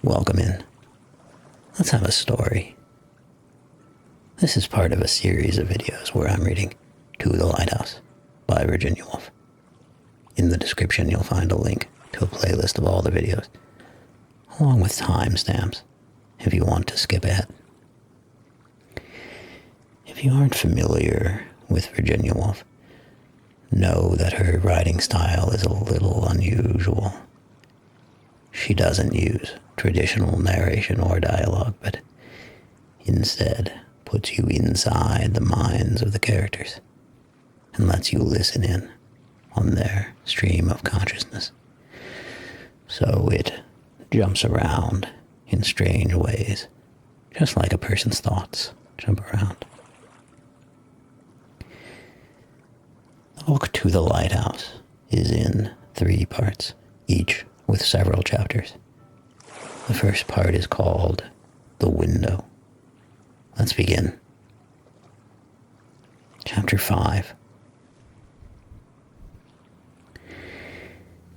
Welcome in. Let's have a story. This is part of a series of videos where I'm reading To the Lighthouse by Virginia Woolf. In the description you'll find a link to a playlist of all the videos, along with timestamps if you want to skip ahead. If you aren't familiar with Virginia Woolf, know that her writing style is a little unusual. She doesn't use traditional narration or dialogue, but instead puts you inside the minds of the characters and lets you listen in on their stream of consciousness. So it jumps around in strange ways, just like a person's thoughts jump around. The book To the Lighthouse is in 3 parts, each with several chapters. The first part is called The Window. Let's begin. Chapter 5.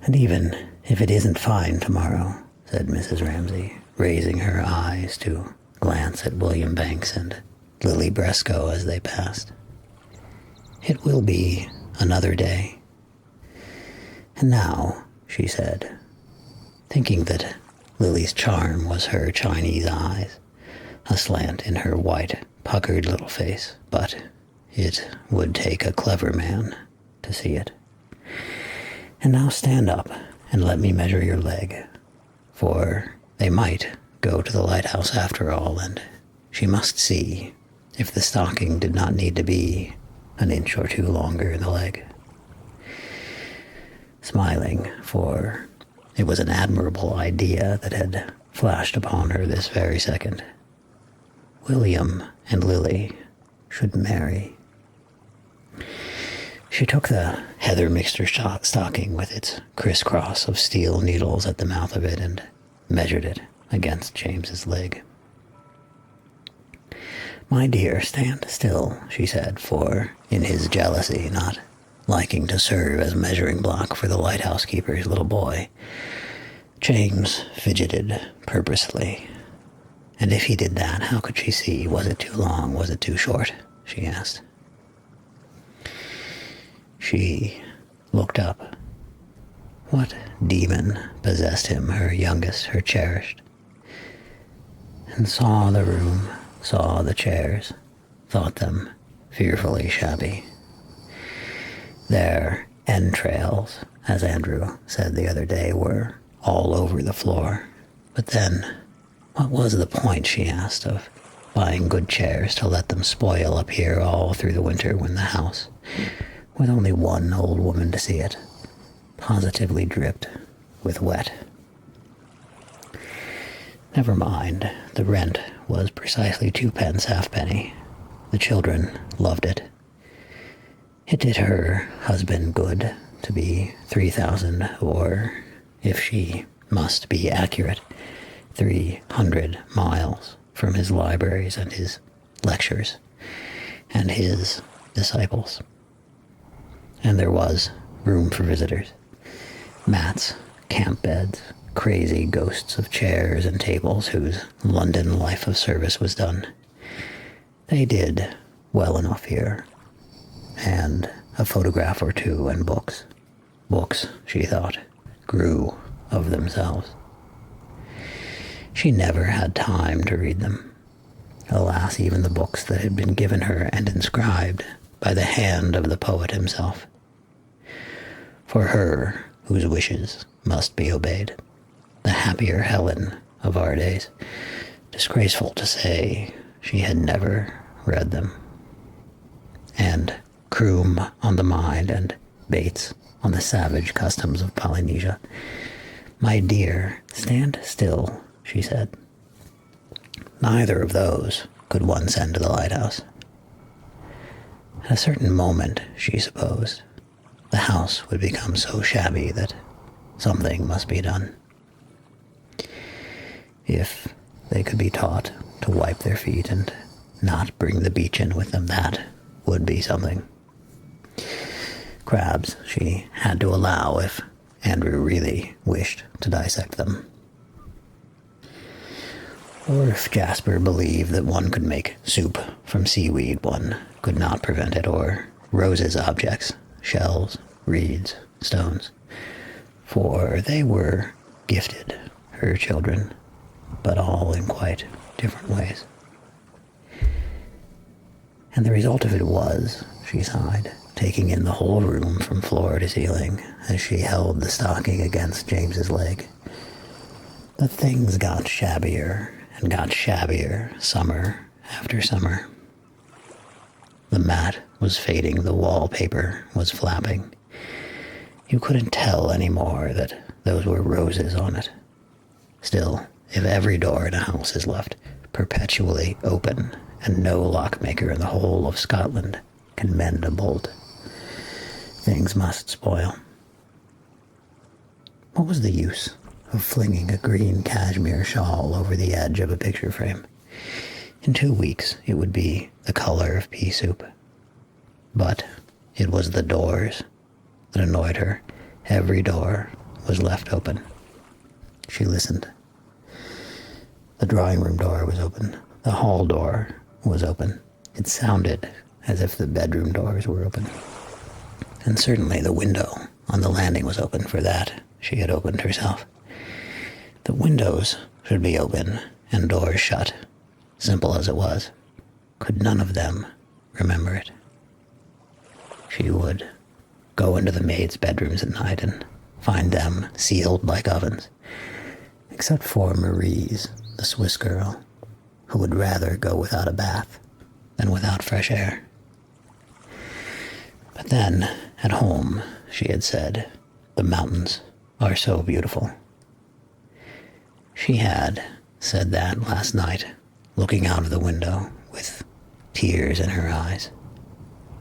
And even if it isn't fine tomorrow, said Mrs. Ramsay, raising her eyes to glance at William Banks and Lily Bresco as they passed, it will be another day. And now, she said, thinking that Lily's charm was her Chinese eyes, aslant in her white, puckered little face, but it would take a clever man to see it. And now stand up and let me measure your leg, for they might go to the lighthouse after all, and she must see if the stocking did not need to be an inch or 2 longer in the leg. Smiling, for it was an admirable idea that had flashed upon her this very second. William and Lily should marry. She took the heather mixture stocking with its crisscross of steel needles at the mouth of it and measured it against James's leg. My dear, stand still, she said, for in his jealousy, not liking to serve as measuring block for the lighthouse keeper's little boy, James fidgeted purposely. And if he did that, how could she see? Was it too long? Was it too short? She asked. She looked up. What demon possessed him, her youngest, her cherished? And saw the room, saw the chairs, thought them fearfully shabby. Their entrails, as Andrew said the other day, were all over the floor. But then, what was the point, she asked, of buying good chairs to let them spoil up here all through the winter when the house, with only one old woman to see it, positively dripped with wet? Never mind, the rent was precisely 2 pence halfpenny. The children loved it. It did her husband good to be 3,000, or, if she must be accurate, 300 miles from his libraries and his lectures and his disciples. And there was room for visitors. Mats, camp beds, crazy ghosts of chairs and tables whose London life of service was done. They did well enough here. And a photograph or 2 and books. Books, she thought, grew of themselves. She never had time to read them. Alas, even the books that had been given her and inscribed by the hand of the poet himself. For her, whose wishes must be obeyed, the happier Helen of our days, disgraceful to say, she had never read them. And Croom on the mind and Bates on the savage customs of Polynesia. My dear, stand still, she said. Neither of those could one send to the lighthouse. At a certain moment, she supposed, the house would become so shabby that something must be done. If they could be taught to wipe their feet and not bring the beach in with them, that would be something. Crabs she had to allow if Andrew really wished to dissect them. Or if Jasper believed that one could make soup from seaweed, one could not prevent it, or Rose's objects, shells, reeds, stones, for they were gifted, her children, but all in quite different ways. And the result of it was, she sighed, taking in the whole room from floor to ceiling as she held the stocking against James's leg, that things got shabbier and got shabbier summer after summer. The mat was fading, the wallpaper was flapping. You couldn't tell anymore that those were roses on it. Still, if every door in a house is left perpetually open and no lockmaker in the whole of Scotland can mend a bolt, things must spoil. What was the use of flinging a green cashmere shawl over the edge of a picture frame? In 2 weeks, it would be the color of pea soup. But it was the doors that annoyed her. Every door was left open. She listened. The drawing room door was open. The hall door was open. It sounded as if the bedroom doors were open. And certainly the window on the landing was open, for that she had opened herself. The windows should be open and doors shut, simple as it was. Could none of them remember it? She would go into the maids' bedrooms at night and find them sealed like ovens, except for Marie's, the Swiss girl, who would rather go without a bath than without fresh air. But then, at home, she had said, the mountains are so beautiful. She had said that last night, looking out of the window with tears in her eyes.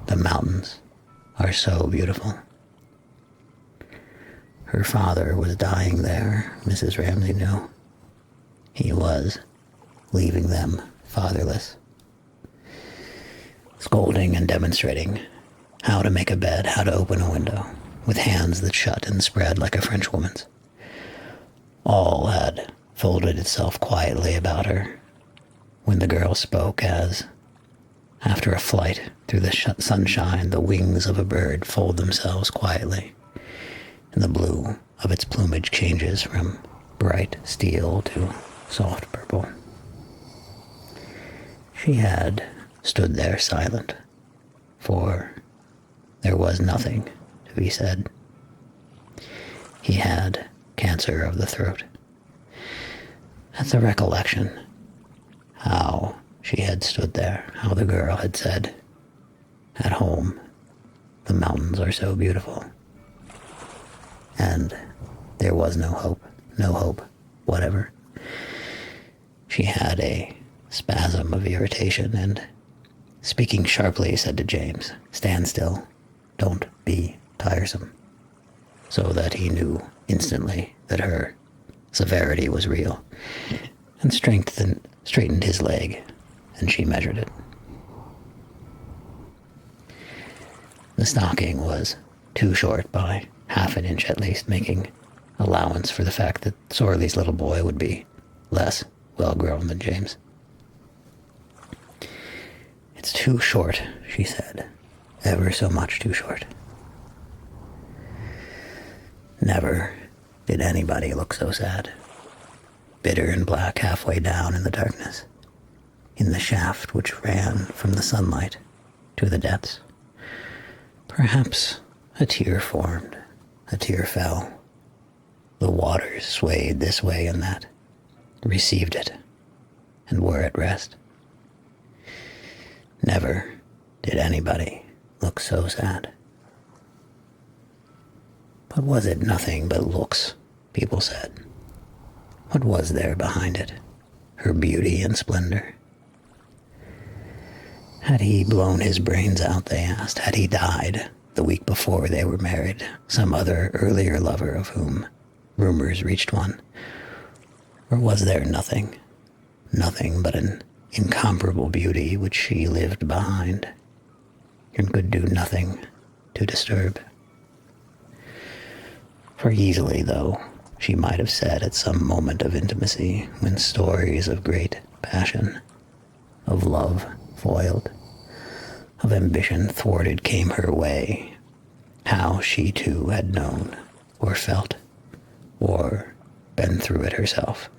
The mountains are so beautiful. Her father was dying there, Mrs. Ramsay knew. He was leaving them fatherless, scolding and demonstrating how to make a bed, how to open a window, with hands that shut and spread like a Frenchwoman's. All had folded itself quietly about her when the girl spoke as, after a flight through the sunshine, the wings of a bird fold themselves quietly, and the blue of its plumage changes from bright steel to soft purple. She had stood there silent, for there was nothing to be said. He had cancer of the throat. At the recollection, how she had stood there, how the girl had said, at home, the mountains are so beautiful. And there was no hope whatever. She had a spasm of irritation and, speaking sharply, said to James, "Stand still, don't be tiresome," so that he knew instantly that her severity was real, and straightened his leg, and she measured it. The stocking was too short by half an inch at least, making allowance for the fact that Sorley's little boy would be less well-grown than James. "It's too short," she said, "ever so much too short." Never did anybody look so sad, bitter and black halfway down in the darkness, in the shaft which ran from the sunlight to the depths. Perhaps a tear formed, a tear fell. The waters swayed this way and that, received it, and were at rest. Never did anybody look so sad. But was it nothing but looks, people said? What was there behind it? Her beauty and splendor? Had he blown his brains out, they asked? Had he died the week before they were married, some other earlier lover of whom rumors reached one? Or was there nothing but an incomparable beauty which she lived behind, and could do nothing to disturb? For easily, though, she might have said at some moment of intimacy when stories of great passion, of love foiled, of ambition thwarted came her way, how she too had known, or felt, or been through it herself.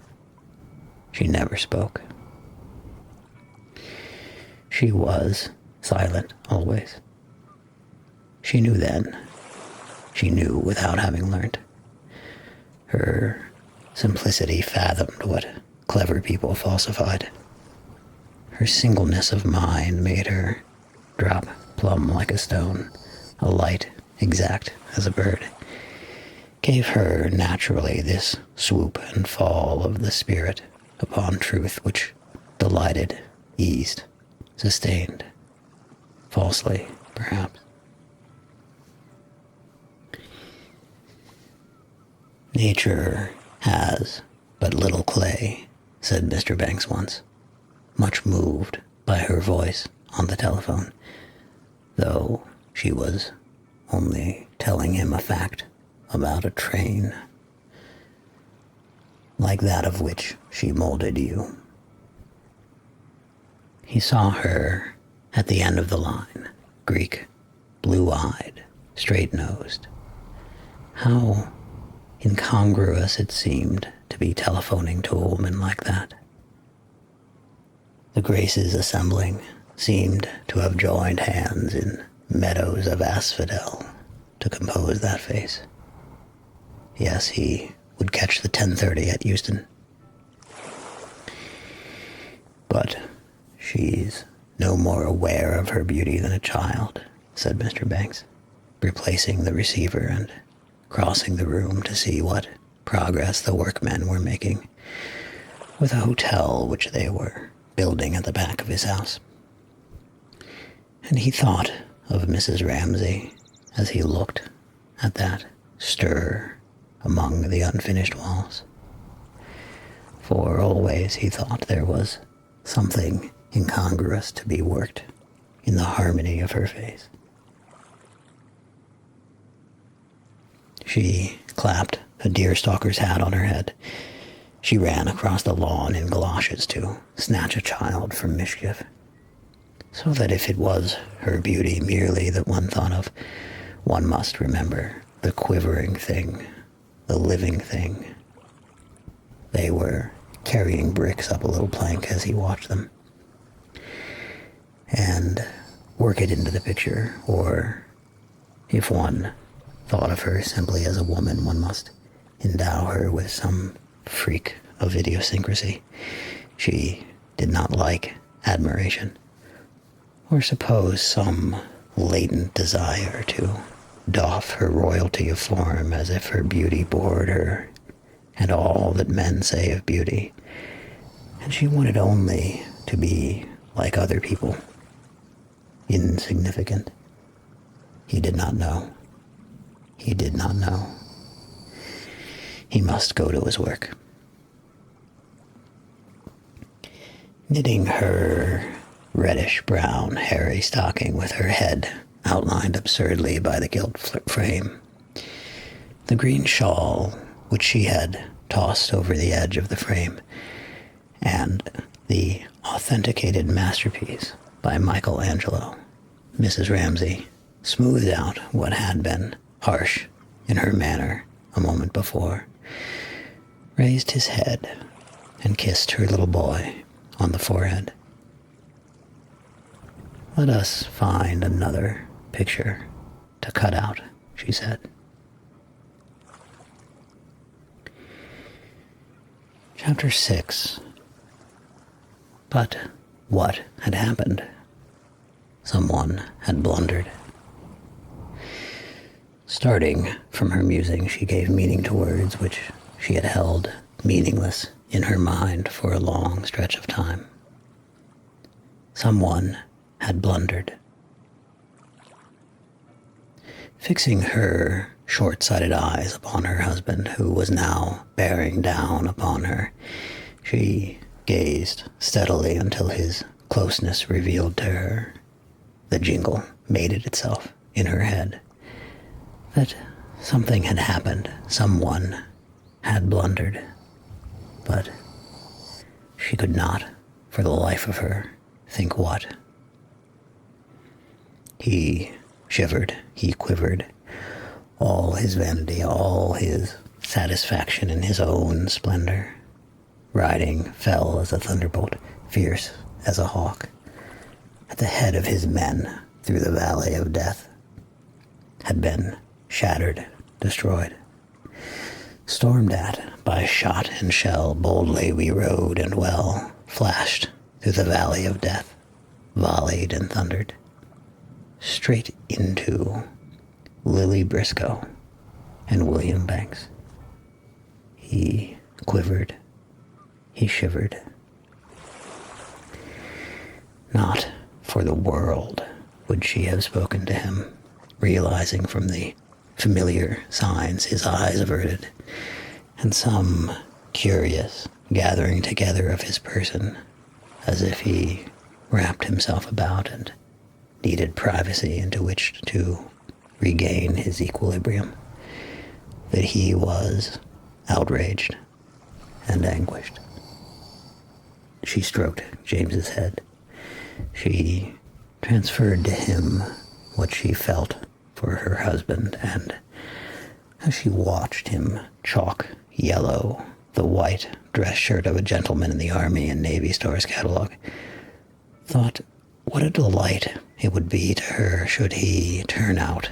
She never spoke. She was silent always. She knew then. She knew without having learnt. Her simplicity fathomed what clever people falsified. Her singleness of mind made her drop plumb like a stone, alight exact as a bird, gave her naturally this swoop and fall of the spirit upon truth which delighted, eased, sustained, falsely, perhaps. Nature has but little clay, said Mr. Banks once, much moved by her voice on the telephone, though she was only telling him a fact about a train, like that of which she molded you. He saw her at the end of the line, Greek, blue-eyed, straight-nosed. How incongruous it seemed to be telephoning to a woman like that. The Graces assembling seemed to have joined hands in meadows of asphodel to compose that face. Yes, he would catch the 10:30 at Euston. But she's no more aware of her beauty than a child, said Mr. Banks, replacing the receiver and crossing the room to see what progress the workmen were making with a hotel which they were building at the back of his house. And he thought of Mrs. Ramsay as he looked at that stir among the unfinished walls. For always he thought there was something incongruous to be worked in the harmony of her face. She clapped a deerstalker's hat on her head. She ran across the lawn in galoshes to snatch a child from mischief, so that if it was her beauty merely that one thought of, one must remember the quivering thing, the living thing. They were carrying bricks up a little plank as he watched them, and work it into the picture, or if one thought of her simply as a woman, one must endow her with some freak of idiosyncrasy. She did not like admiration, or suppose some latent desire to doff her royalty of form as if her beauty bored her, and all that men say of beauty, and she wanted only to be like other people, insignificant. He did not know. He did not know. He must go to his work. Knitting her reddish-brown hairy stocking with her head outlined absurdly by the gilt frame, the green shawl which she had tossed over the edge of the frame, and the authenticated masterpiece by Michelangelo, Mrs. Ramsay smoothed out what had been harsh in her manner a moment before, raised his head, and kissed her little boy on the forehead. "Let us find another picture to cut out," she said. Chapter 6. But what had happened? Someone had blundered. Starting from her musing, she gave meaning to words which she had held meaningless in her mind for a long stretch of time. Someone had blundered. Fixing her short-sighted eyes upon her husband, who was now bearing down upon her, she gazed steadily until his closeness revealed to her, the jingle mated itself in her head, that something had happened, someone had blundered, but she could not, for the life of her, think what. He shivered, he quivered, all his vanity, all his satisfaction in his own splendor. Riding fell as a thunderbolt, fierce as a hawk, at the head of his men through the valley of death, had been shattered, destroyed. Stormed at by shot and shell, boldly we rode and well, flashed through the valley of death, volleyed and thundered, straight into Lily Briscoe and William Banks. He quivered, he shivered. Not for the world would she have spoken to him, realizing from the familiar signs his eyes averted, and some curious gathering together of his person, as if he wrapped himself about and needed privacy into which to regain his equilibrium, that he was outraged and anguished. She stroked James's head. She transferred to him what she felt for her husband, and as she watched him chalk yellow the white dress shirt of a gentleman in the Army and Navy Stores catalog, thought what a delight it would be to her should he turn out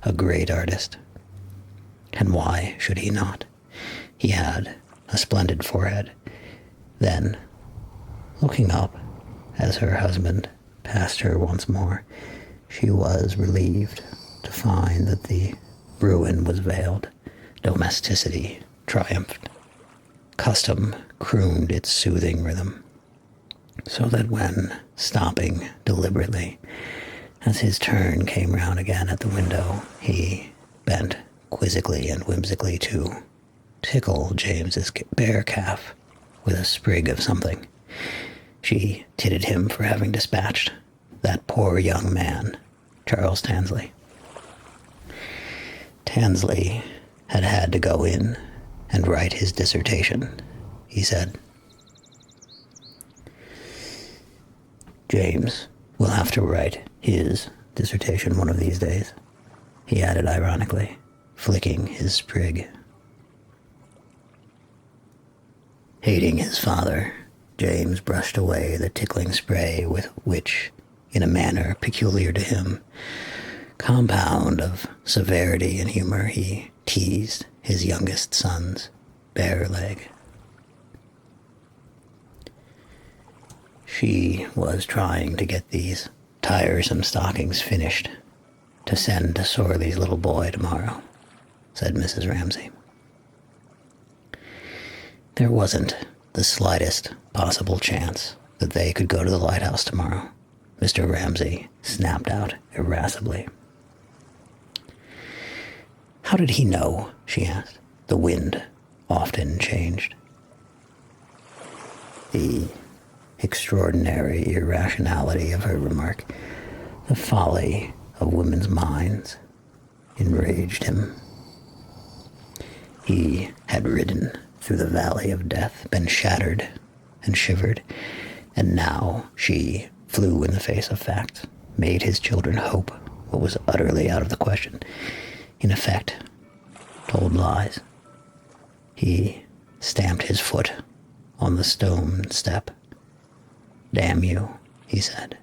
a great artist. And why should he not? He had a splendid forehead. Then, looking up as her husband passed her once more, she was relieved to find that the ruin was veiled. Domesticity triumphed. Custom crooned its soothing rhythm, so that when, stopping deliberately, as his turn came round again at the window, he bent quizzically and whimsically to tickle James's bare calf with a sprig of something, she titted him for having dispatched that poor young man, Charles Tansley. Tansley had had to go in and write his dissertation, he said. James will have to write his dissertation one of these days, he added ironically, flicking his sprig. Hating his father, James brushed away the tickling spray with which, in a manner peculiar to him, compound of severity and humor, he teased his youngest son's bare leg. She was trying to get these tiresome stockings finished to send to Sorley's little boy tomorrow, said Mrs. Ramsay. There wasn't the slightest possible chance that they could go to the lighthouse tomorrow, Mr. Ramsay snapped out irascibly. How did he know, she asked. The wind often changed. The extraordinary irrationality of her remark, the folly of women's minds, enraged him. He had ridden through the valley of death, been shattered and shivered, and now she flew in the face of facts, made his children hope what was utterly out of the question, in effect, told lies. He stamped his foot on the stone step. Damn you, he said.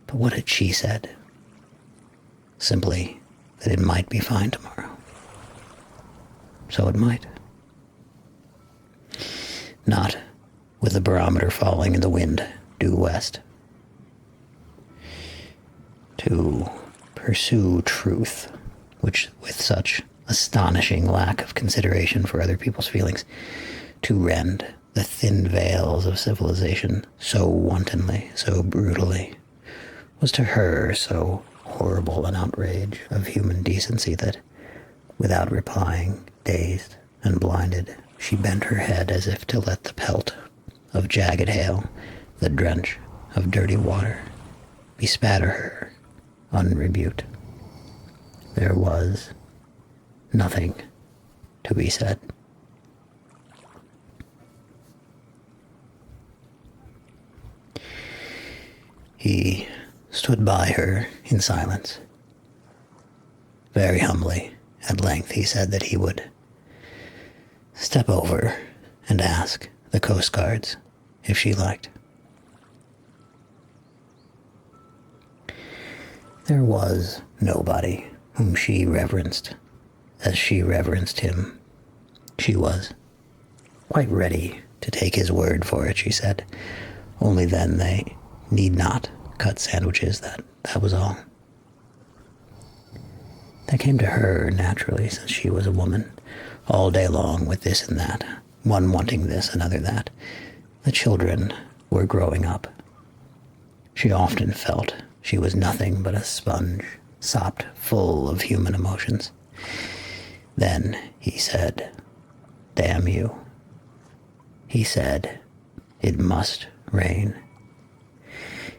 But what had she said? Simply that it might be fine tomorrow. So it might. Not with the barometer falling and the wind due west. To pursue truth, which with such astonishing lack of consideration for other people's feelings, to rend the thin veils of civilization so wantonly, so brutally, was to her so horrible an outrage of human decency that, without replying, dazed and blinded, she bent her head as if to let the pelt of jagged hail, the drench of dirty water, bespatter her unrebuked. There was nothing to be said. He stood by her in silence. Very humbly, at length, he said that he would step over and ask the Coast Guards if she liked. There was nobody whom she reverenced as she reverenced him. She was quite ready to take his word for it, she said. Only then they need not cut sandwiches, that was all. That came to her naturally, since she was a woman, all day long with this and that, one wanting this, another that. The children were growing up. She often felt she was nothing but a sponge, sopped full of human emotions. Then he said, "Damn you." He said, "It must rain."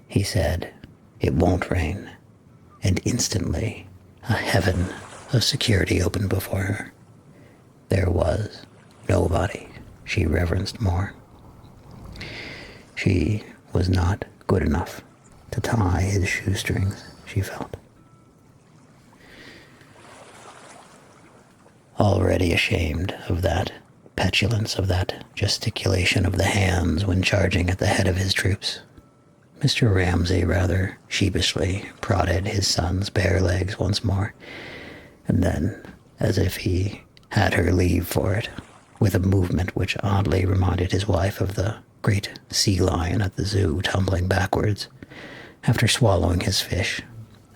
He said, "It won't rain." And instantly, a heaven of security opened before her. There was nobody she reverenced more. She was not good enough to tie his shoestrings, she felt. Already ashamed of that petulance, of that gesticulation of the hands when charging at the head of his troops, Mr. Ramsay rather sheepishly prodded his son's bare legs once more, and then, as if he had her leave for it, with a movement which oddly reminded his wife of the great sea lion at the zoo tumbling backwards after swallowing his fish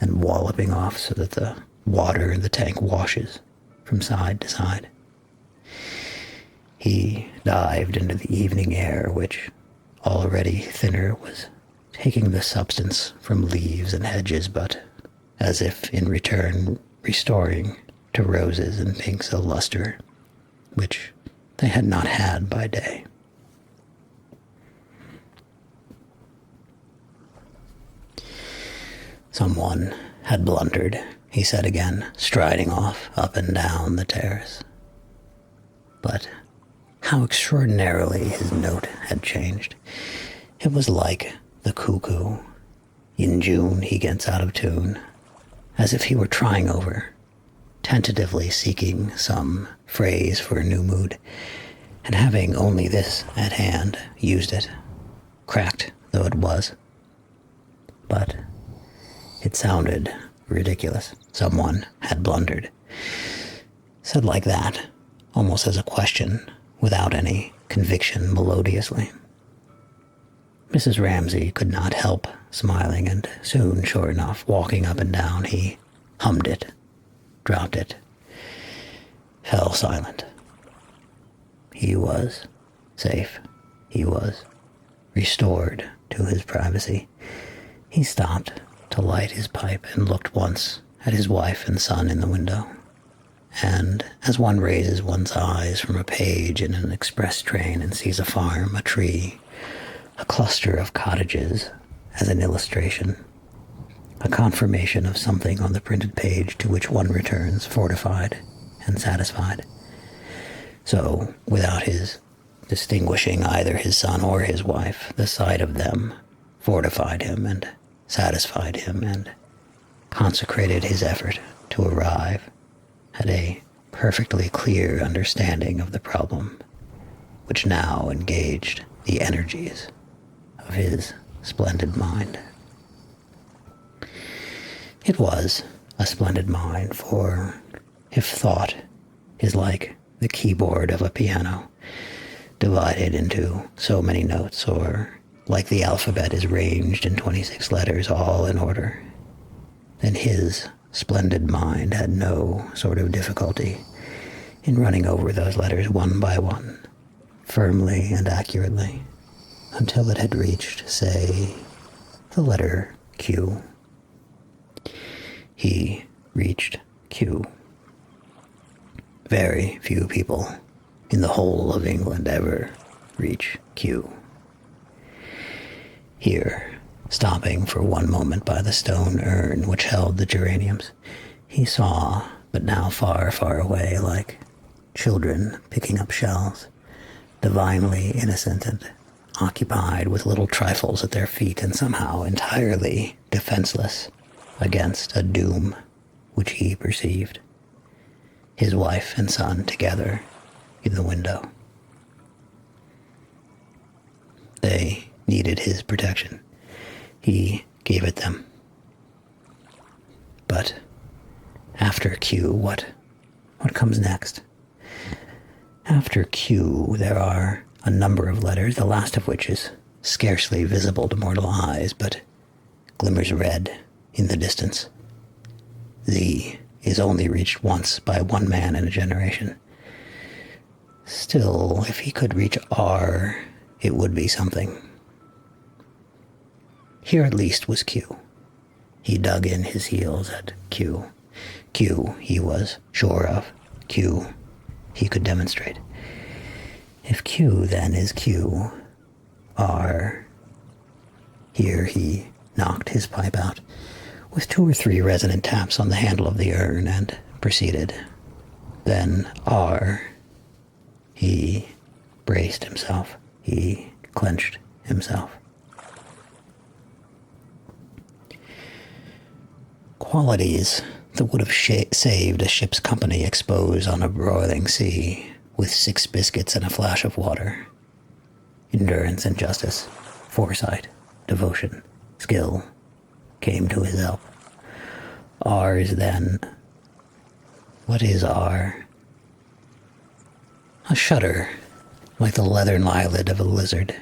and walloping off so that the water in the tank washes from side to side. He dived into the evening air, which, already thinner, was taking the substance from leaves and hedges, but, as if in return, restoring to roses and pinks a luster which they had not had by day. Someone had blundered, he said again, striding off up and down the terrace. But how extraordinarily his note had changed. It was like the cuckoo. In June he gets out of tune, as if he were trying over, tentatively seeking some phrase for a new mood, and having only this at hand, used it, cracked though it was. But it sounded ridiculous. Someone had blundered. Said like that, almost as a question, without any conviction, melodiously. Mrs. Ramsay could not help smiling, and soon, sure enough, walking up and down, he hummed it, dropped it, fell silent. He was safe. He was restored to his privacy. He stopped to light his pipe and looked once at his wife and son in the window. And as one raises one's eyes from a page in an express train and sees a farm, a tree, a cluster of cottages as an illustration, a confirmation of something on the printed page to which one returns fortified and satisfied. So, without his distinguishing either his son or his wife, the sight of them fortified him and satisfied him and consecrated his effort to arrive at a perfectly clear understanding of the problem, which now engaged the energies of his splendid mind. It was a splendid mind, for if thought is like the keyboard of a piano, divided into so many notes, or like the alphabet is ranged in 26 letters, all in order, then his splendid mind had no sort of difficulty in running over those letters one by one, firmly and accurately, until it had reached, say, the letter Q. He reached Q. Very few people in the whole of England ever reach Q. Here, stopping for one moment by the stone urn which held the geraniums, he saw, but now far, far away, like children picking up shells, divinely innocent and occupied with little trifles at their feet and somehow entirely defenseless against a doom which he perceived. His wife and son together in the window. They needed his protection. He gave it them. But after Q, what comes next? After Q, there are a number of letters, the last of which is scarcely visible to mortal eyes, but glimmers red in the distance. Z is only reached once by one man in a generation. Still, if he could reach R, it would be something. Here at least was Q. He dug in his heels at Q. Q he was sure of. Q he could demonstrate. If Q then is Q, R. Here he knocked his pipe out with 2 or 3 resonant taps on the handle of the urn and proceeded. Then R. He braced himself. He clenched himself. Qualities that would have saved a ship's company exposed on a broiling sea with 6 biscuits and a flash of water. Endurance and justice, foresight, devotion, skill came to his help. R's then. What is R? A shudder, like the leathern eyelid of a lizard,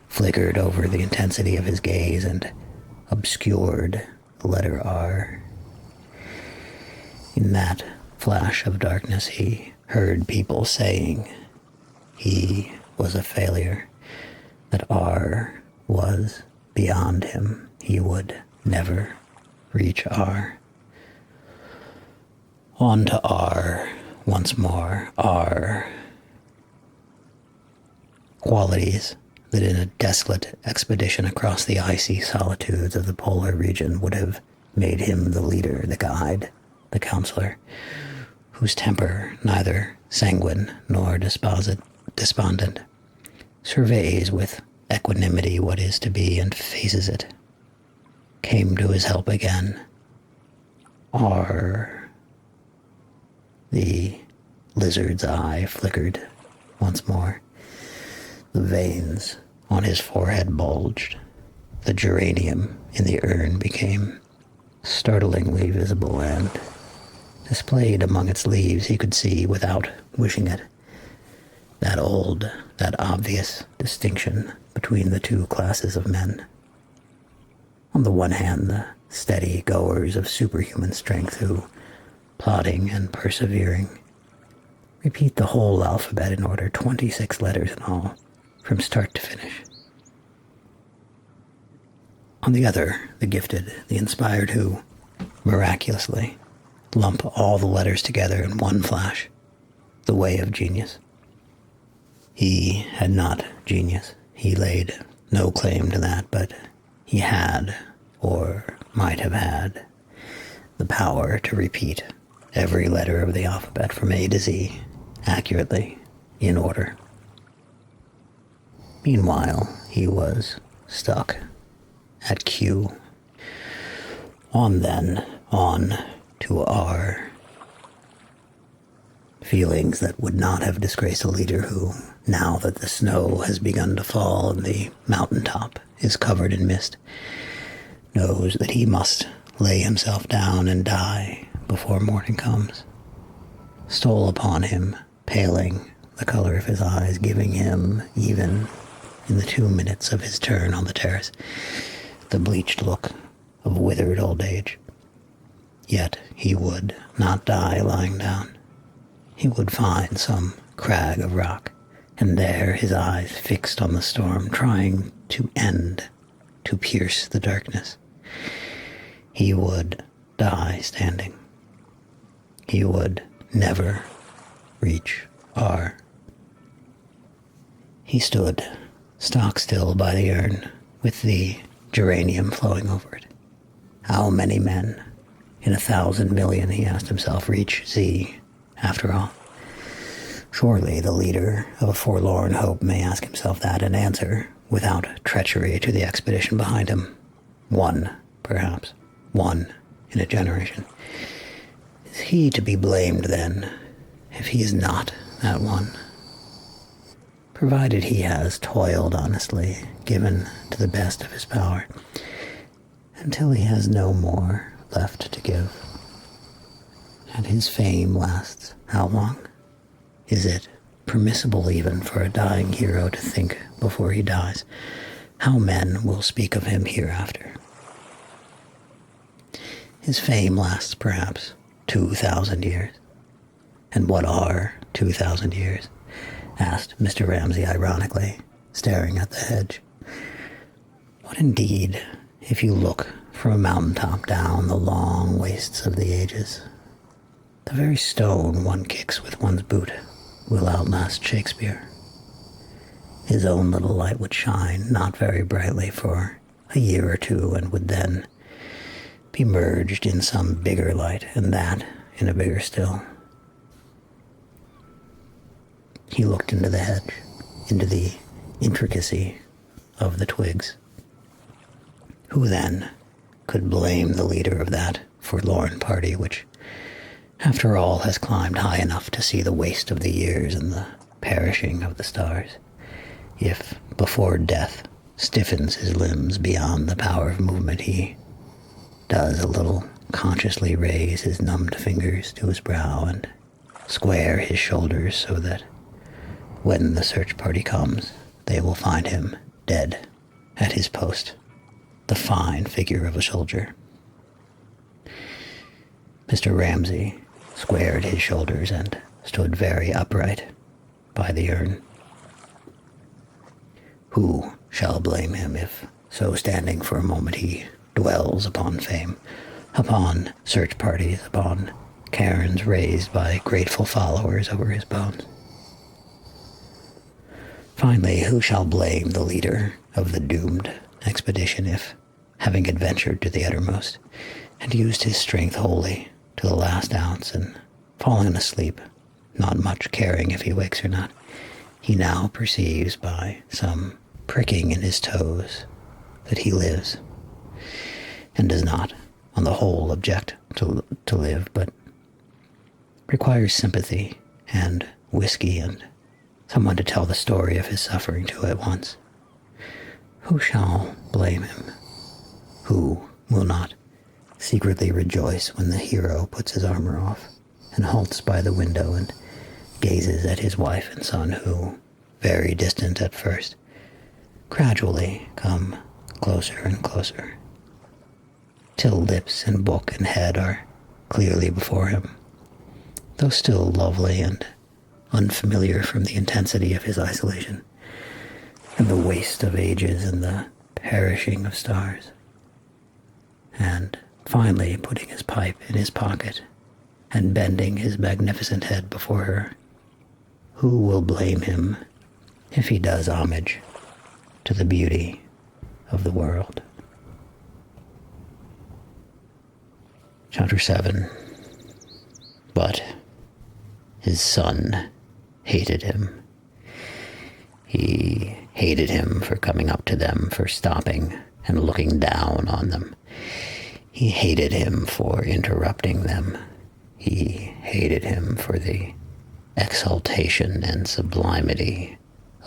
flickered over the intensity of his gaze and obscured the letter R. In that flash of darkness he heard people saying he was a failure, that R was beyond him. He would never reach R. On to R once more. R. Qualities that in a desolate expedition across the icy solitudes of the polar region would have made him the leader, the guide, the counselor, whose temper, neither sanguine nor despondent, surveys with equanimity what is to be and faces it, came to his help again. R. The lizard's eye flickered once more. The veins on his forehead bulged. The geranium in the urn became startlingly visible, and displayed among its leaves he could see, without wishing it, that old, that obvious distinction between the 2 classes of men. On the one hand, the steady goers of superhuman strength who, plodding and persevering, repeat the whole alphabet in order, 26 letters in all, from start to finish. On the other, the gifted, the inspired who, miraculously, lump all the letters together in one flash, the way of genius. He had not genius. He laid no claim to that, but he had, or might have had, the power to repeat every letter of the alphabet from A to Z, accurately, in order. Meanwhile, he was stuck at Q. On then, on to R. Feelings that would not have disgraced a leader who, now that the snow has begun to fall and the mountaintop is covered in mist, knows that he must lay himself down and die before morning comes, stole upon him, paling the color of his eyes, giving him, even in the 2 minutes of his turn on the terrace, the bleached look of withered old age. Yet he would not die lying down. He would find some crag of rock, and there, his eyes fixed on the storm, trying to end, to pierce the darkness, he would die standing. He would never reach R. He stood stock still by the urn, with the geranium flowing over it. How many men in 1,000 million, he asked himself, reach Z after all? Surely the leader of a forlorn hope may ask himself that and answer, without treachery to the expedition behind him. One, perhaps. One in a generation. Is he to be blamed, then, if he is not that one? Provided he has toiled honestly, given to the best of his power, until he has no more left to give. And his fame lasts how long? Is it permissible even for a dying hero to think before he dies how men will speak of him hereafter? His fame lasts perhaps 2,000 years. And what are 2,000 years? Asked Mr. Ramsay ironically, staring at the hedge. What indeed, if you look from a mountaintop down the long wastes of the ages? The very stone one kicks with one's boot will outlast Shakespeare. His own little light would shine, not very brightly, for a year or two, and would then be merged in some bigger light, and that in a bigger still. He looked into the hedge, into the intricacy of the twigs. Who then could blame the leader of that forlorn party which, after all, has climbed high enough to see the waste of the years and the perishing of the stars, if before death stiffens his limbs beyond the power of movement, he does a little consciously raise his numbed fingers to his brow and square his shoulders so that when the search party comes, they will find him dead at his post, the fine figure of a soldier. Mr. Ramsay squared his shoulders and stood very upright by the urn. Who shall blame him if, so standing for a moment, he dwells upon fame, upon search parties, upon cairns raised by grateful followers over his bones? Finally, who shall blame the leader of the doomed expedition if, having adventured to the uttermost, and used his strength wholly to the last ounce, and fallen asleep, not much caring if he wakes or not, he now perceives by some pricking in his toes that he lives, and does not, on the whole, object to live, but requires sympathy and whiskey and someone to tell the story of his suffering to at once? Who shall blame him? Who will not secretly rejoice when the hero puts his armor off and halts by the window and gazes at his wife and son who, very distant at first, gradually come closer and closer, till lips and book and head are clearly before him, though still lovely and unfamiliar from the intensity of his isolation, and the waste of ages and the perishing of stars. And finally putting his pipe in his pocket and bending his magnificent head before her, who will blame him if he does homage to the beauty of the world? Chapter 7. But his son hated him. He hated him for coming up to them, for stopping and looking down on them. He hated him for interrupting them. He hated him for the exaltation and sublimity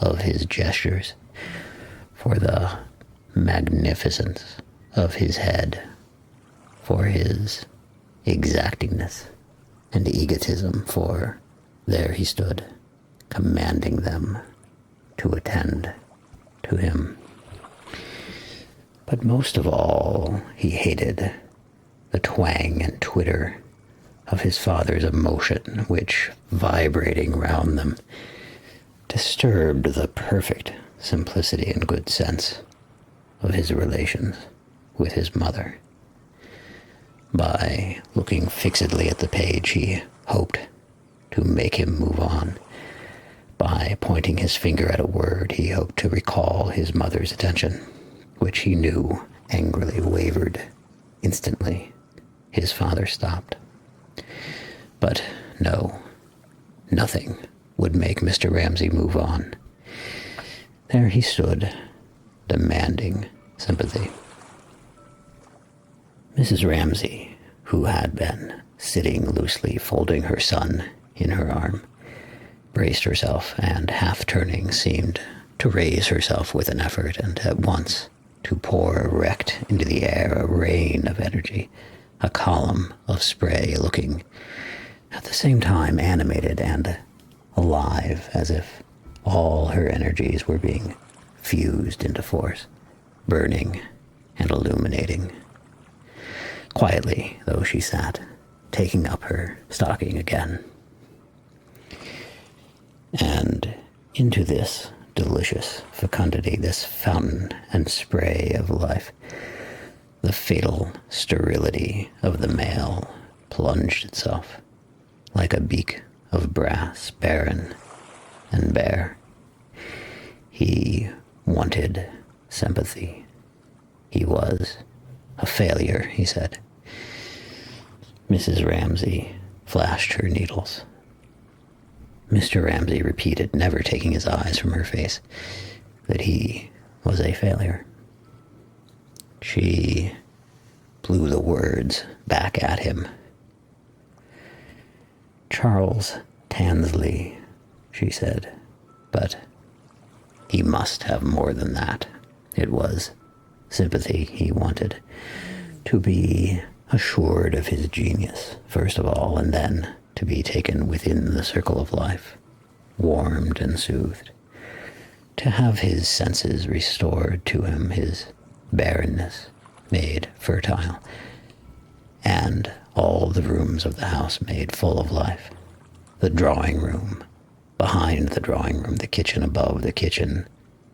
of his gestures, for the magnificence of his head, for his exactingness and egotism, for there he stood, commanding them to attend to him. But most of all, he hated the twang and twitter of his father's emotion, which, vibrating round them, disturbed the perfect simplicity and good sense of his relations with his mother. By looking fixedly at the page, he hoped to make him move on. By pointing his finger at a word, he hoped to recall his mother's attention, which he knew angrily wavered. Instantly, his father stopped. But no, nothing would make Mr. Ramsay move on. There he stood, demanding sympathy. Mrs. Ramsay, who had been sitting loosely folding her son in her arm, braced herself and, half turning, seemed to raise herself with an effort and at once to pour erect into the air a rain of energy, a column of spray looking at the same time animated and alive, as if all her energies were being fused into force, burning and illuminating. Quietly, though, she sat, taking up her stocking again. And into this delicious fecundity, this fountain and spray of life, the fatal sterility of the male plunged itself like a beak of brass, barren and bare. He wanted sympathy. He was a failure, he said. Mrs. Ramsay flashed her needles. Mr. Ramsay repeated, never taking his eyes from her face, that he was a failure. She blew the words back at him. Charles Tansley, she said, but he must have more than that. It was sympathy he wanted, to be assured of his genius, first of all, and then to be taken within the circle of life, warmed and soothed, to have his senses restored to him, his barrenness made fertile, and all the rooms of the house made full of life. The drawing room, behind the drawing room, the kitchen above the kitchen,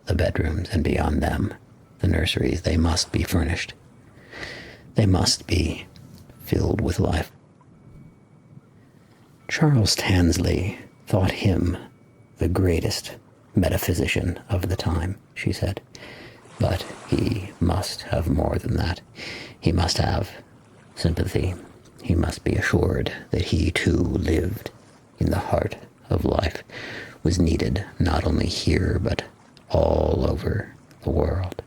the bedrooms, and beyond them, the nurseries, they must be furnished. They must be filled with life. Charles Tansley thought him the greatest metaphysician of the time, she said. But he must have more than that. He must have sympathy. He must be assured that he too lived in the heart of life, was needed not only here but all over the world.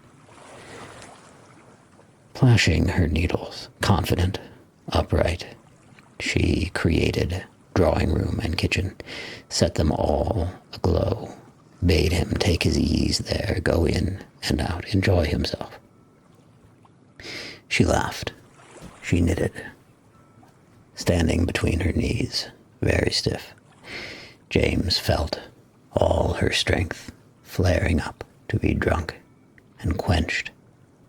Flashing her needles, confident, upright, she created drawing room and kitchen, set them all aglow, bade him take his ease there, go in and out, enjoy himself. She laughed. She knitted, standing between her knees, very stiff. James felt all her strength flaring up to be drunk and quenched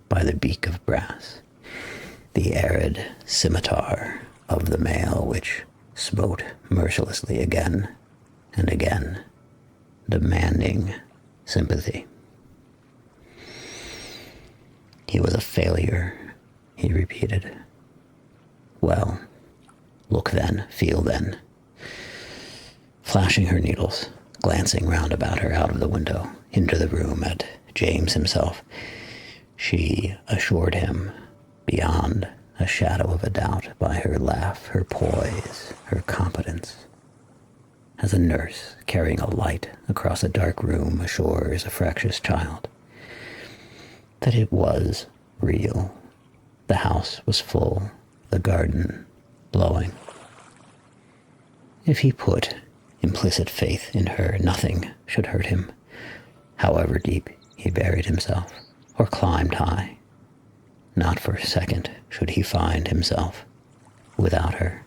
by the beak of brass, the arid scimitar of the male which smote mercilessly again and again, demanding sympathy. He was a failure, he repeated. Well, look then, feel then. Flashing her needles, glancing round about her out of the window, into the room at James himself, she assured him, beyond a shadow of a doubt, by her laugh, her poise, her competence, as a nurse carrying a light across a dark room assures a fractious child, that it was real. The house was full, the garden blowing. If he put implicit faith in her, nothing should hurt him, however deep he buried himself or climbed high. Not for a second should he find himself without her.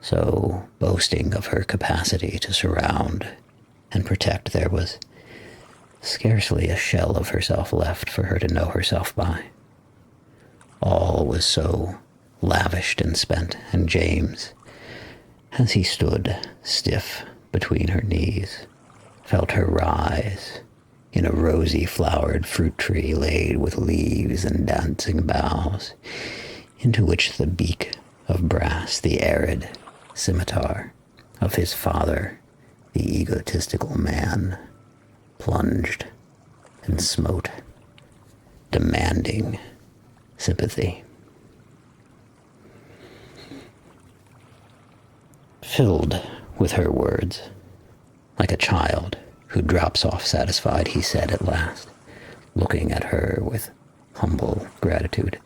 So, boasting of her capacity to surround and protect, there was scarcely a shell of herself left for her to know herself by. All was so lavished and spent, and James, as he stood stiff between her knees, felt her rise in a rosy flowered fruit tree laid with leaves and dancing boughs, into which the beak of brass, the arid scimitar of his father, the egotistical man, plunged and smote, demanding sympathy. Filled with her words. Like a child who drops off satisfied, he said at last, looking at her with humble gratitude,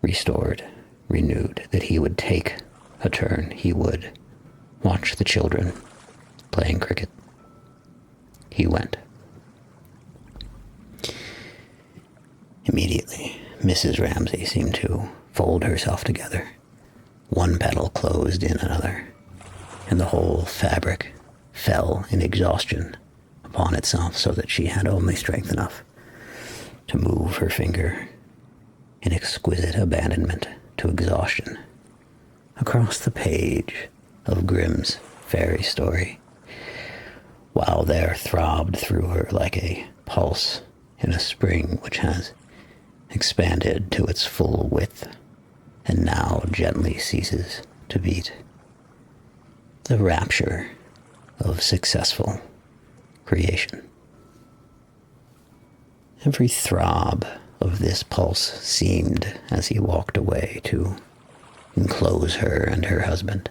restored, renewed, that he would take a turn, he would watch the children playing cricket. He went. Immediately, Mrs. Ramsay seemed to fold herself together. One petal closed in another, and the whole fabric fell in exhaustion upon itself, so that she had only strength enough to move her finger in exquisite abandonment to exhaustion across the page of Grimm's fairy story, while there throbbed through her like a pulse in a spring which has expanded to its full width and now gently ceases to beat, the rapture of successful creation. Every throb of this pulse seemed, as he walked away, to enclose her and her husband,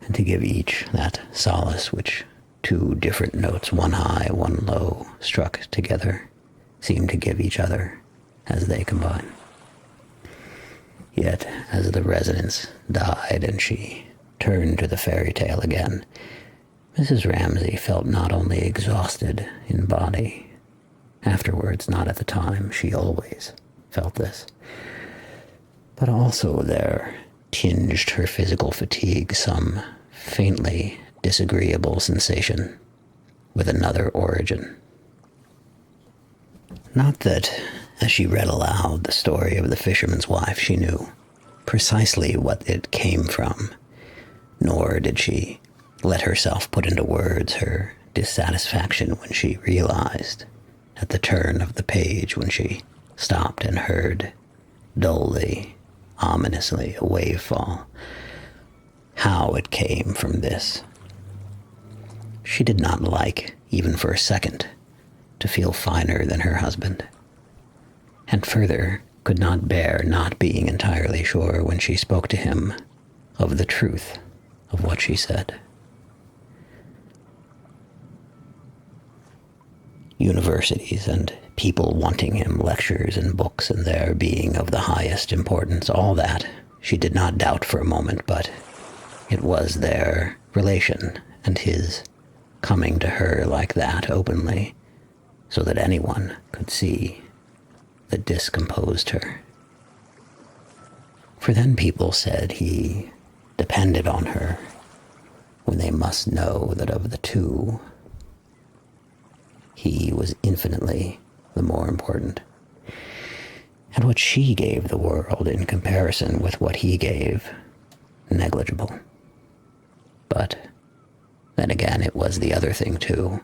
and to give each that solace which two different notes, one high, one low, struck together, seemed to give each other as they combine. Yet, as the resonance died and she turned to the fairy tale again, Mrs. Ramsay felt not only exhausted in body, afterwards, not at the time, she always felt this, but also there tinged her physical fatigue some faintly disagreeable sensation with another origin. Not that, as she read aloud the story of the fisherman's wife, she knew precisely what it came from, nor did she let herself put into words her dissatisfaction when she realized, at the turn of the page, when she stopped and heard, dully, ominously, a wave fall, how it came from this. She did not like, even for a second, to feel finer than her husband, and further could not bear not being entirely sure when she spoke to him of the truth of what she said. Universities and people wanting him lectures and books and their being of the highest importance, all that she did not doubt for a moment, but it was their relation and his coming to her like that openly, so that anyone could see, that discomposed her. For then people said he depended on her, when they must know that of the two, he was infinitely the more important, and what she gave the world in comparison with what he gave, negligible. But then again, it was the other thing too,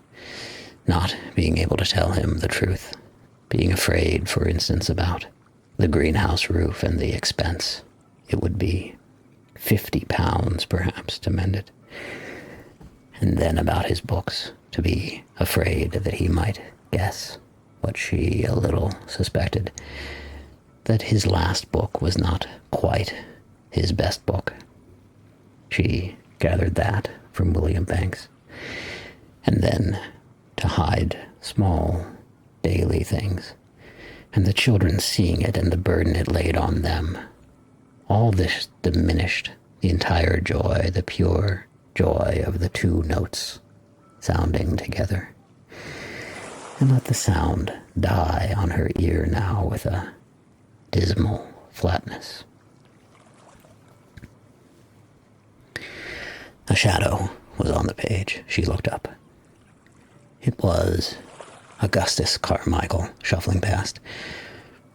not being able to tell him the truth, being afraid, for instance, about the greenhouse roof and the expense. It would be £50 perhaps to mend it. And then about his books, to be afraid that he might guess what she a little suspected, that his last book was not quite his best book. She gathered that from William Banks. And then to hide small daily things, and the children seeing it and the burden it laid on them, all this diminished the entire joy, the pure joy of the two notes sounding together, and let the sound die on her ear now with a dismal flatness. A shadow was on the page. She looked up. It was Augustus Carmichael shuffling past,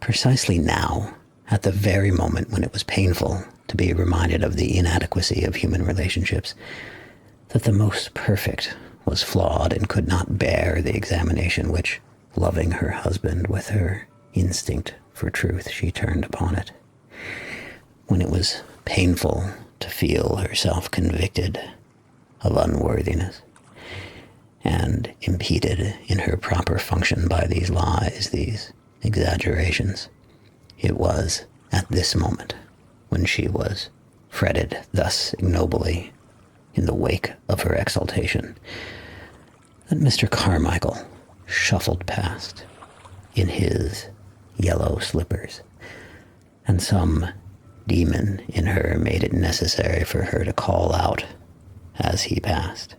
precisely now, at the very moment when it was painful to be reminded of the inadequacy of human relationships, that the most perfect was flawed and could not bear the examination which, loving her husband with her instinct for truth, she turned upon it. When it was painful to feel herself convicted of unworthiness, and impeded in her proper function by these lies, these exaggerations, it was at this moment, when she was fretted thus ignobly, in the wake of her exultation, that Mr. Carmichael shuffled past in his yellow slippers, and some demon in her made it necessary for her to call out as he passed.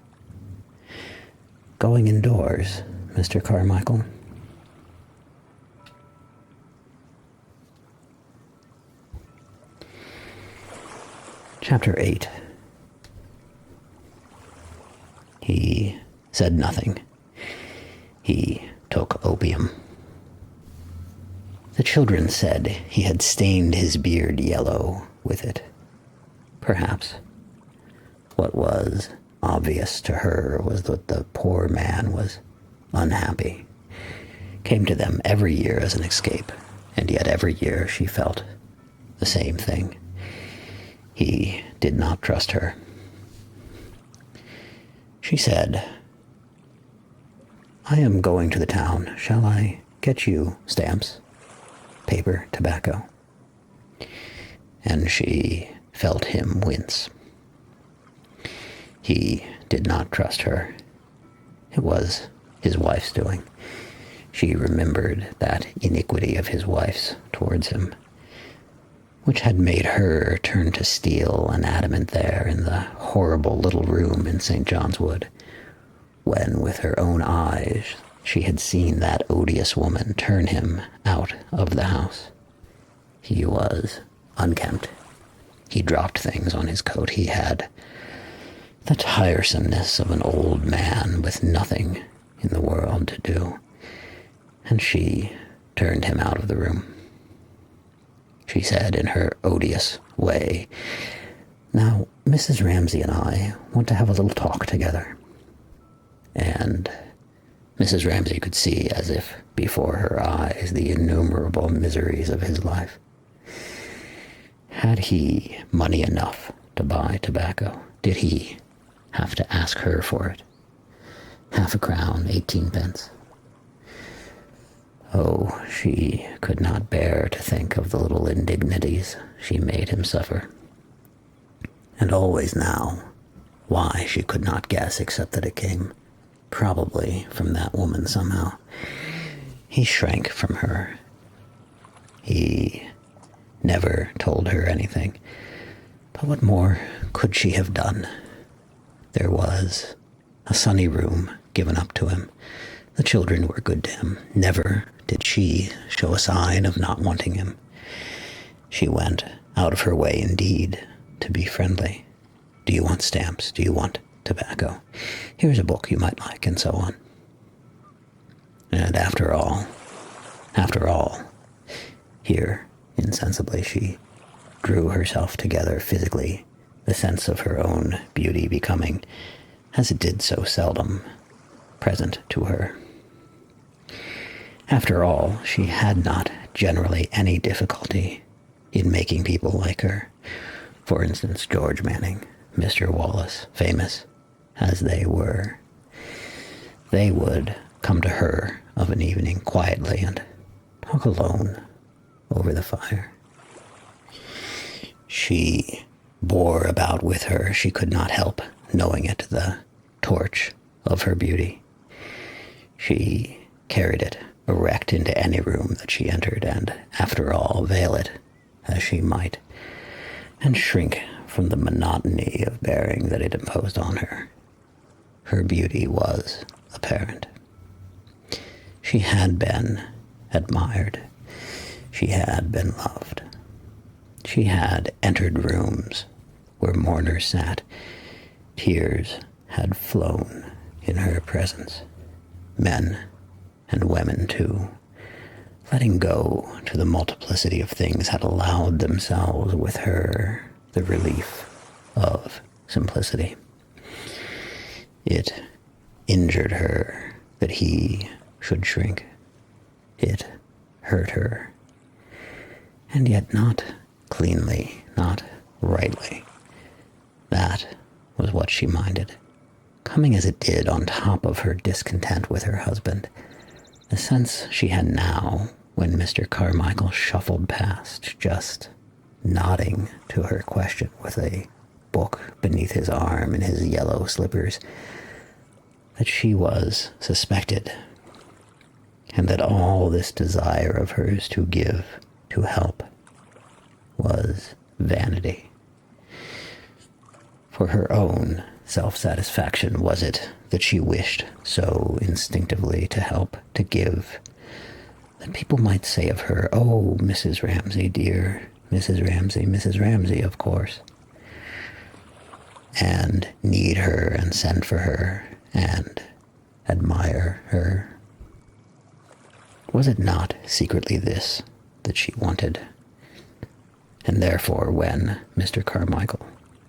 "Going indoors, Mr. Carmichael?" Chapter 8. He said nothing. He took opium. The children said he had stained his beard yellow with it. Perhaps. What was obvious to her was that the poor man was unhappy. Came to them every year as an escape, and yet every year she felt the same thing. He did not trust her. She said, "I am going to the town. Shall I get you stamps, paper, tobacco?" And she felt him wince. He did not trust her. It was his wife's doing. She remembered that iniquity of his wife's towards him, which had made her turn to steel and adamant there in the horrible little room in St. John's Wood, when with her own eyes she had seen that odious woman turn him out of the house. He was unkempt. He dropped things on his coat. He had the tiresomeness of an old man with nothing in the world to do, and she turned him out of the room. She said in her odious way, "Now, Mrs. Ramsay and I want to have a little talk together." And Mrs. Ramsay could see, as if before her eyes, the innumerable miseries of his life. Had he money enough to buy tobacco? Did he have to ask her for it? Half a crown, 18 pence. Oh, she could not bear to think of the little indignities she made him suffer. And always now, why she could not guess except that it came probably from that woman somehow. He shrank from her. He never told her anything. But what more could she have done? There was a sunny room given up to him. The children were good to him. Never did she show a sign of not wanting him. She went out of her way, indeed, to be friendly. "Do you want stamps? Do you want tobacco? Here's a book you might like," and so on. And after all, here, insensibly, she drew herself together physically, the sense of her own beauty becoming, as it did so seldom, present to her. After all, she had not generally any difficulty in making people like her. For instance, George Manning, Mr. Wallace, famous as they were. They would come to her of an evening quietly and talk alone over the fire. She bore about with her, she could not help knowing it, the torch of her beauty. She carried it erect into any room that she entered, and after all, veil it as she might, and shrink from the monotony of bearing that it imposed on her. Her beauty was apparent. She had been admired. She had been loved. She had entered rooms where mourners sat. Tears had flown in her presence. Men and women, too, letting go to the multiplicity of things, had allowed themselves with her the relief of simplicity. It injured her that he should shrink. It hurt her, and yet not cleanly, not rightly. That was what she minded, coming as it did on top of her discontent with her husband. The sense she had now when Mr. Carmichael shuffled past, just nodding to her question with a book beneath his arm in his yellow slippers, that she was suspected, and that all this desire of hers to give, to help, was vanity. For her own self-satisfaction was it that she wished so instinctively to help, to give, that people might say of her, "Oh, Mrs. Ramsay, dear Mrs. Ramsay, of course," and need her and send for her and admire her. Was it not secretly this that she wanted? And therefore, when Mr. Carmichael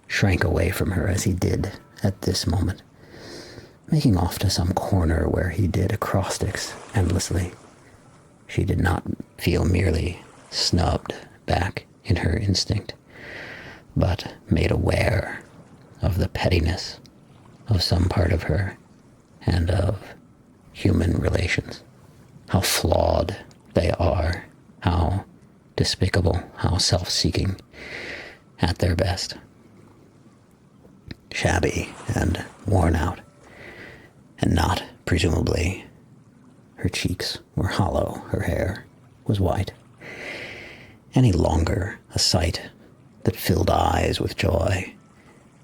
shrank away from her as he did at this moment, making off to some corner where he did acrostics endlessly, she did not feel merely snubbed back in her instinct, but made aware of the pettiness of some part of her and of human relations, how flawed they are, how despicable, how self-seeking at their best. Shabby and worn out, and not, presumably, her cheeks were hollow, her hair was white. Any longer a sight that filled eyes with joy,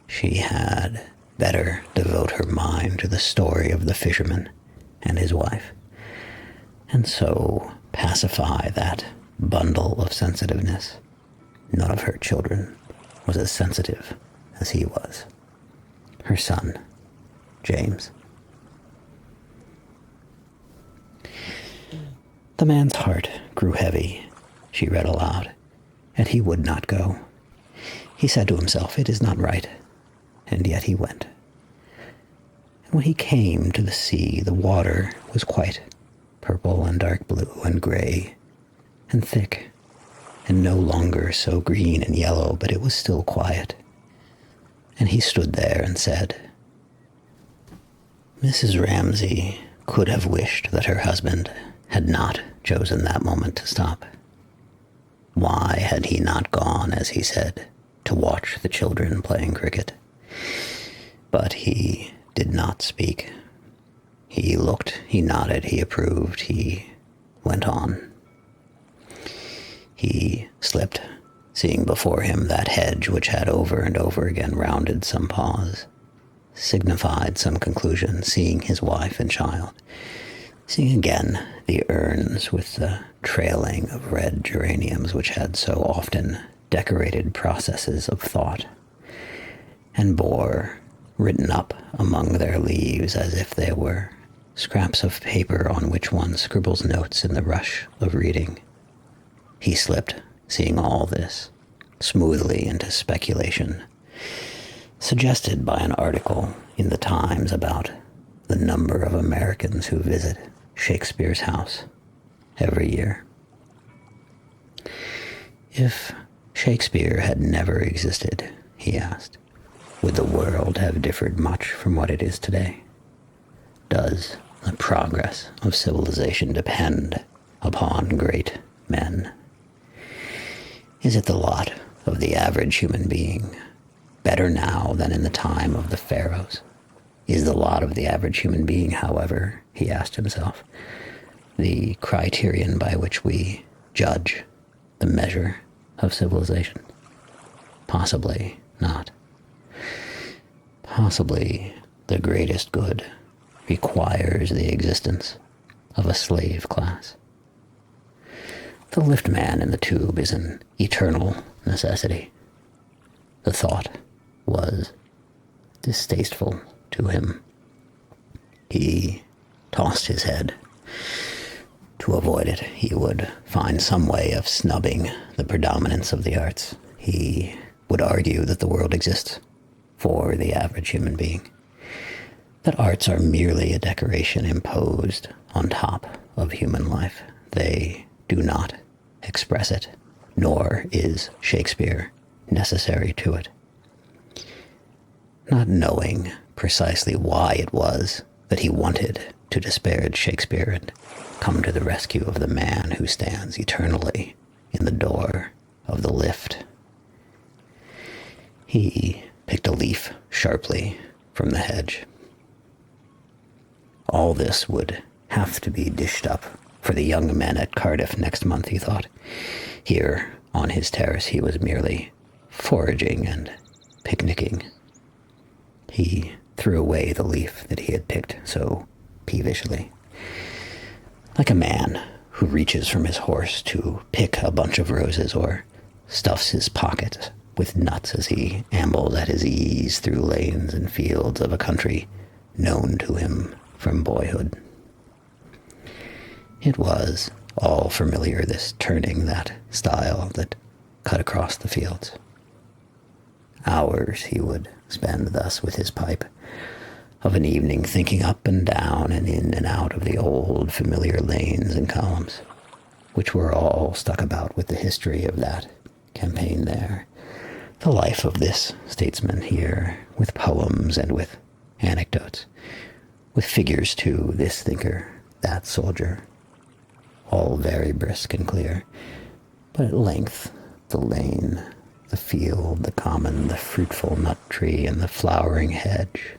she had better devote her mind to the story of the fisherman and his wife, and so pacify that bundle of sensitiveness. None of her children was as sensitive as he was. Her son, James. The man's heart grew heavy, she read aloud, and he would not go. He said to himself, "It is not right," and yet he went. And when he came to the sea, the water was quite purple and dark blue and gray and thick, and no longer so green and yellow, but it was still quiet. And he stood there and said, Mrs. Ramsay could have wished that her husband had not chosen that moment to stop. Why had he not gone, as he said, to watch the children playing cricket? But he did not speak. He looked, he nodded, he approved, he went on. He slipped, seeing before him that hedge which had over and over again rounded some pause, signified some conclusion, seeing his wife and child, seeing again the urns with the trailing of red geraniums which had so often decorated processes of thought, and bore written up among their leaves as if they were scraps of paper on which one scribbles notes in the rush of reading. He slipped, seeing all this, smoothly into speculation, suggested by an article in the Times about the number of Americans who visit Shakespeare's house every year. If Shakespeare had never existed, he asked, would the world have differed much from what it is today? Does the progress of civilization depend upon great men? Is it the lot of the average human being better now than in the time of the pharaohs? Is the lot of the average human being, however, he asked himself, the criterion by which we judge the measure of civilization? Possibly not. Possibly the greatest good requires the existence of a slave class. The lift man in the tube is an eternal necessity. The thought was distasteful to him. He tossed his head. To avoid it, he would find some way of snubbing the predominance of the arts. He would argue that the world exists for the average human being, that arts are merely a decoration imposed on top of human life. They do not express it, nor is Shakespeare necessary to it. Not knowing precisely why it was that he wanted to disparage Shakespeare and come to the rescue of the man who stands eternally in the door of the lift, he picked a leaf sharply from the hedge. All this would have to be dished up for the young men at Cardiff next month, he thought. Here, on his terrace, he was merely foraging and picnicking. He threw away the leaf that he had picked so peevishly. Like a man who reaches from his horse to pick a bunch of roses or stuffs his pockets with nuts as he ambles at his ease through lanes and fields of a country known to him from boyhood. It was all familiar, this turning, that style that cut across the fields. Hours he would spend thus with his pipe, of an evening thinking up and down and in and out of the old familiar lanes and columns, which were all stuck about with the history of that campaign there, the life of this statesman here, with poems and with anecdotes, with figures too, this thinker, that soldier, all very brisk and clear. But at length the lane, the field, the common, the fruitful nut tree, and the flowering hedge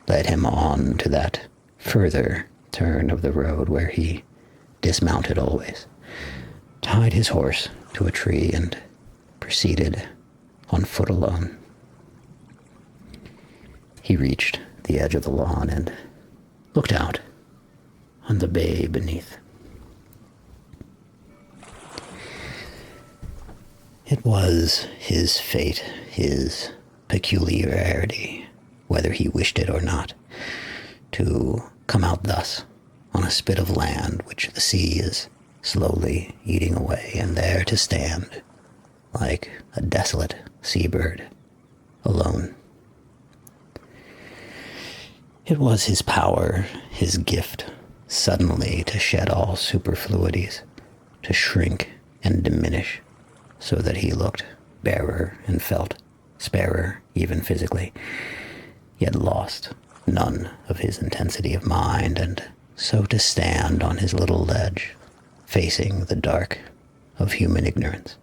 led him on to that further turn of the road where he dismounted always, tied his horse to a tree, and proceeded on foot alone. He reached the edge of the lawn and looked out on the bay beneath. It was his fate, his peculiarity, whether he wished it or not, to come out thus on a spit of land which the sea is slowly eating away, and there to stand like a desolate seabird, alone. It was his power, his gift, suddenly to shed all superfluities, to shrink and diminish, so that he looked barer and felt sparer even physically, yet lost none of his intensity of mind, and so to stand on his little ledge, facing the dark of human ignorance.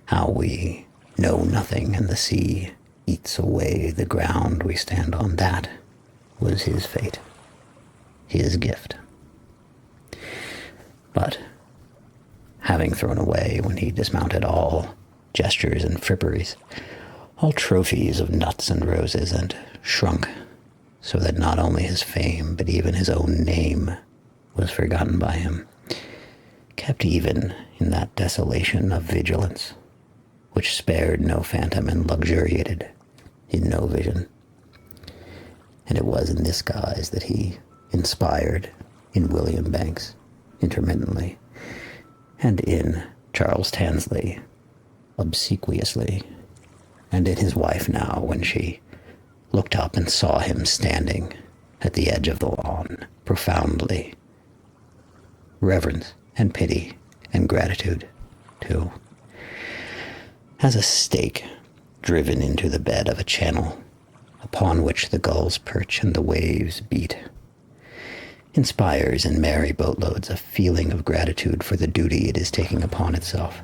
How we know nothing and the sea eats away the ground we stand on, that was his fate, his gift. But having thrown away, when he dismounted, all gestures and fripperies, all trophies of nuts and roses, and shrunk so that not only his fame, but even his own name was forgotten by him, kept even in that desolation of vigilance, which spared no phantom and luxuriated in no vision. And it was in this guise that he inspired in William Banks intermittently, and in Charles Tansley obsequiously, and in his wife now, when she looked up and saw him standing at the edge of the lawn, profoundly. Reverence and pity and gratitude, too. As a stake driven into the bed of a channel upon which the gulls perch and the waves beat, inspires in merry boatloads a feeling of gratitude for the duty it is taking upon itself,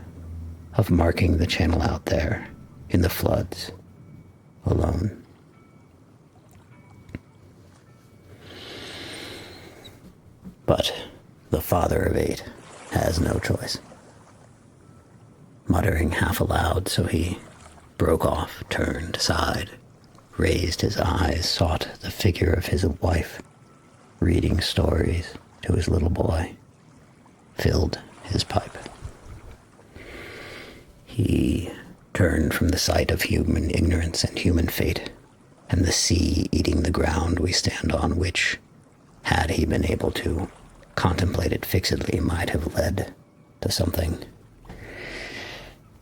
of marking the channel out there in the floods, alone. But the father of 8 has no choice. Muttering half aloud, so he broke off, turned aside, raised his eyes, sought the figure of his wife, reading stories to his little boy, filled his pipe. He turned from the sight of human ignorance and human fate, and the sea eating the ground we stand on, which, had he been able to contemplate it fixedly, might have led to something,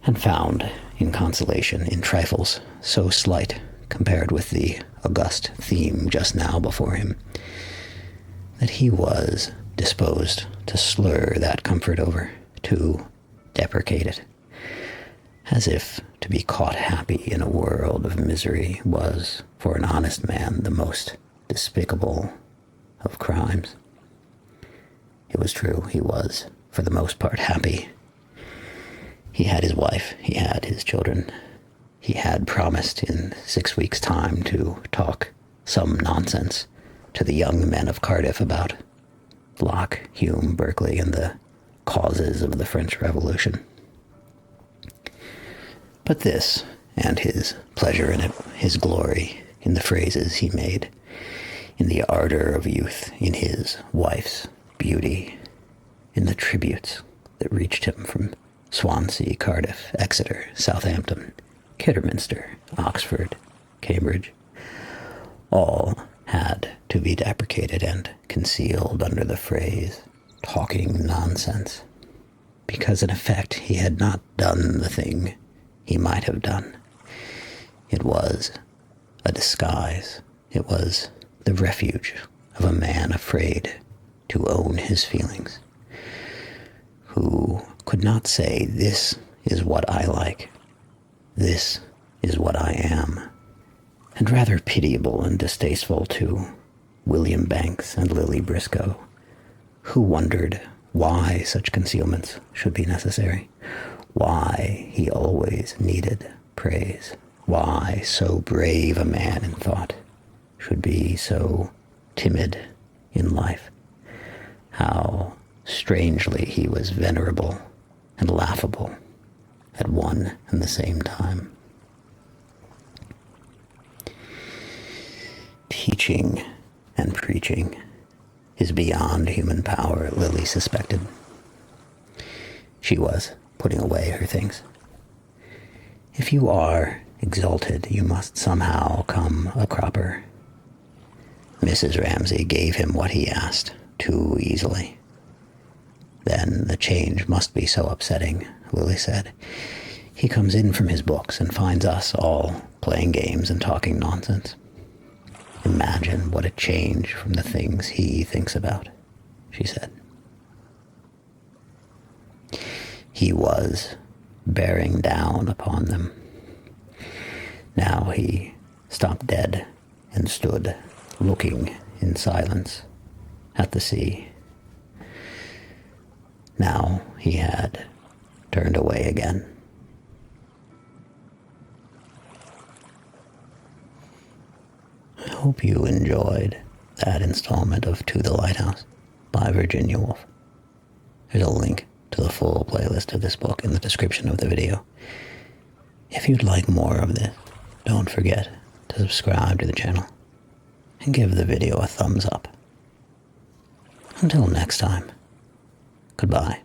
and found in consolation in trifles so slight compared with the august theme just now before him, that he was disposed to slur that comfort over, to deprecate it, as if to be caught happy in a world of misery was, for an honest man, the most despicable of crimes. It was true, he was, for the most part, happy. He had his wife, he had his children, He had promised in 6 weeks' time to talk some nonsense to the young men of Cardiff about Locke, Hume, Berkeley, and the causes of the French Revolution. But this, and his pleasure in it, his glory in the phrases he made, in the ardor of youth, in his wife's beauty, in the tributes that reached him from Swansea, Cardiff, Exeter, Southampton, Kidderminster, Oxford, Cambridge, all had to be deprecated and concealed under the phrase talking nonsense, because in effect he had not done the thing he might have done. It was a disguise. It was the refuge of a man afraid to own his feelings, who could not say, "This is what I like. This is what I am," and rather pitiable and distasteful to William Banks and Lily Briscoe, who wondered why such concealments should be necessary, why he always needed praise, why so brave a man in thought should be so timid in life, how strangely he was venerable and laughable at one and the same time. Teaching and preaching is beyond human power, Lily suspected. She was putting away her things. If you are exalted, you must somehow come a cropper. Mrs. Ramsay gave him what he asked too easily. Then the change must be so upsetting, Lily said. He comes in from his books and finds us all playing games and talking nonsense. Imagine what a change from the things he thinks about, she said. He was bearing down upon them. Now he stopped dead and stood looking in silence at the sea. Now he had turned away again. I hope you enjoyed that installment of To the Lighthouse by Virginia Woolf. There's a link to the full playlist of this book in the description of the video. If you'd like more of this, don't forget to subscribe to the channel and give the video a thumbs up. Until next time, goodbye.